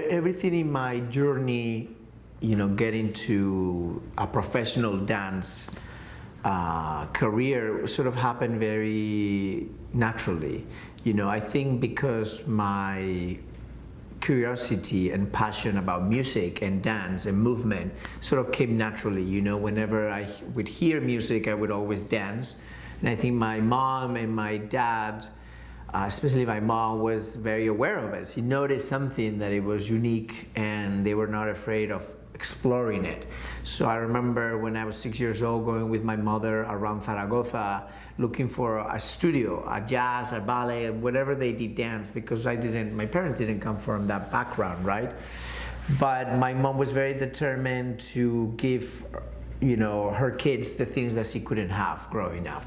Everything in my journey, getting to a professional dance career sort of happened very naturally. I think because my curiosity and passion about music and dance and movement sort of came naturally. Whenever I would hear music, I would always dance. And I think my mom and my dad, especially my mom, was very aware of it. She noticed something that it was unique and they were not afraid of exploring it. So I remember when I was 6 years old going with my mother around Zaragoza looking for a studio, a jazz, a ballet, whatever they did dance, because my parents didn't come from that background, right? But my mom was very determined to give, her kids the things that she couldn't have growing up.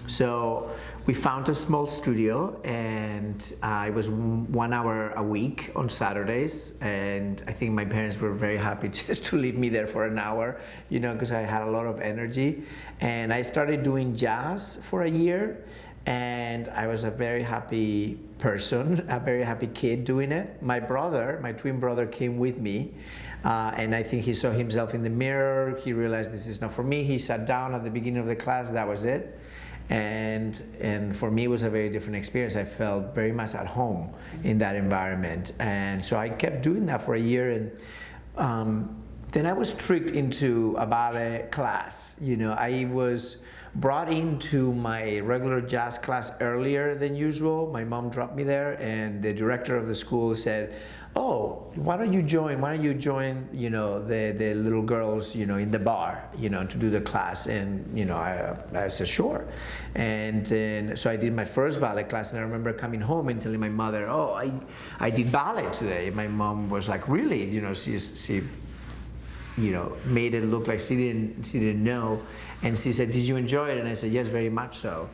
So we found a small studio, and it was 1 hour a week on Saturdays, and I think my parents were very happy just to leave me there for an hour, because I had a lot of energy. And I started doing jazz for a year, and I was a very happy person, a very happy kid doing it. My twin brother came with me, and I think he saw himself in the mirror. He realized this is not for me. He sat down at the beginning of the class, that was it. And for me, it was a very different experience. I felt very much at home in that environment. And so I kept doing that for a year. And then I was tricked into a ballet class. I was brought into my regular jazz class earlier than usual. My mom dropped me there, and the director of the school said, "Oh, why don't you join the little girls, in the bar, to do the class?" And, I said, "Sure." And so I did my first ballet class, and I remember coming home and telling my mother, "Oh, I did ballet today." And my mom was like, "Really?" She made it look like she didn't know. And she said, "Did you enjoy it?" And I said, "Yes, very much so."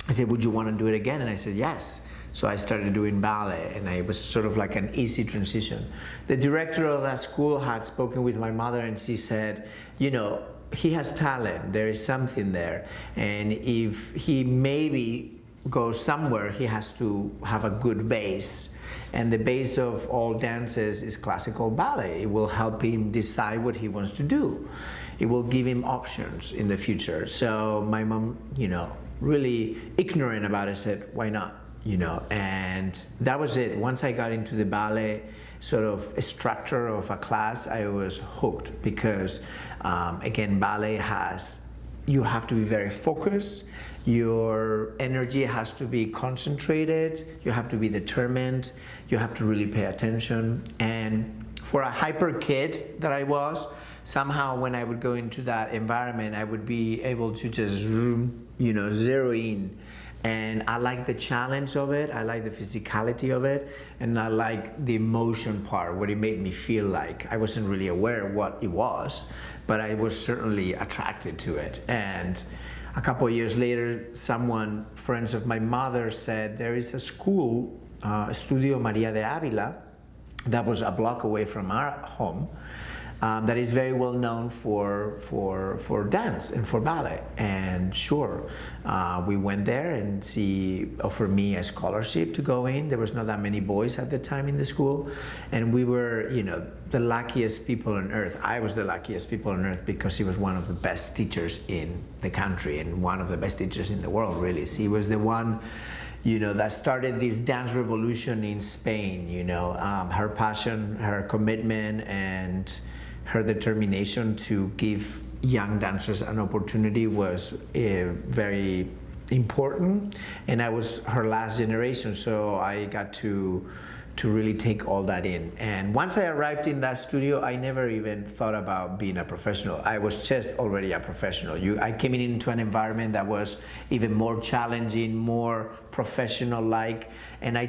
I said, "Would you want to do it again?" And I said, "Yes." So I started doing ballet, and it was sort of like an easy transition. The director of that school had spoken with my mother, and she said, "He has talent, there is something there. And if he maybe goes somewhere, he has to have a good base. And the base of all dances is classical ballet. It will help him decide what he wants to do. It will give him options in the future." So my mom, really ignorant about it, said, "Why not?" And that was it. Once I got into the ballet sort of structure of a class, I was hooked, because again, ballet you have to be very focused. Your energy has to be concentrated. You have to be determined. You have to really pay attention. And for a hyper kid that I was, somehow when I would go into that environment, I would be able to just zero in. And I like the challenge of it, I like the physicality of it, and I like the emotion part, what it made me feel like. I wasn't really aware of what it was, but I was certainly attracted to it. And a couple of years later, friends of my mother, said there is a school, Estudio María de Ávila, that was a block away from our home, that is very well known for dance and for ballet. And sure, we went there, and she offered me a scholarship to go in. There was not that many boys at the time in the school, and we were, the luckiest people on earth. I was the luckiest people on earth, because she was one of the best teachers in the country and one of the best teachers in the world, really. She was the one that started this dance revolution in Spain. Her passion, her commitment, and her determination to give young dancers an opportunity was very important. And I was her last generation, so I got to really take all that in. And once I arrived in that studio, I never even thought about being a professional. I was just already a professional. I came into an environment that was even more challenging, more professional-like, and I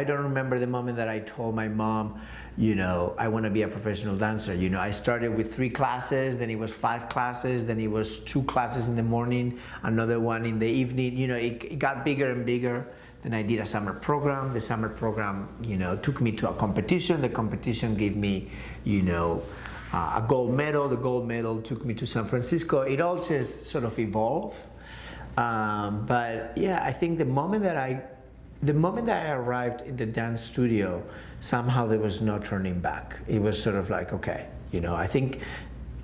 don't remember the moment that I told my mom, I want to be a professional dancer. I started with 3 classes, then it was 5 classes, then it was 2 classes in the morning, another one in the evening. It got bigger and bigger. Then I did a summer program. The summer program, took me to a competition. The competition gave me, a gold medal. The gold medal took me to San Francisco. It all just sort of evolved. But yeah, I think the moment that I the moment that I arrived in the dance studio, somehow there was no turning back. It was sort of like, okay, I think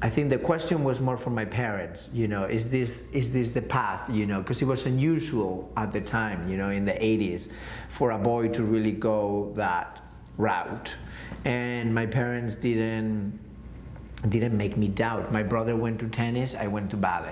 the question was more from my parents, is this the path, because it was unusual at the time, in the 80s, for a boy to really go that route. And my parents didn't make me doubt. My brother went to tennis, I went to ballet.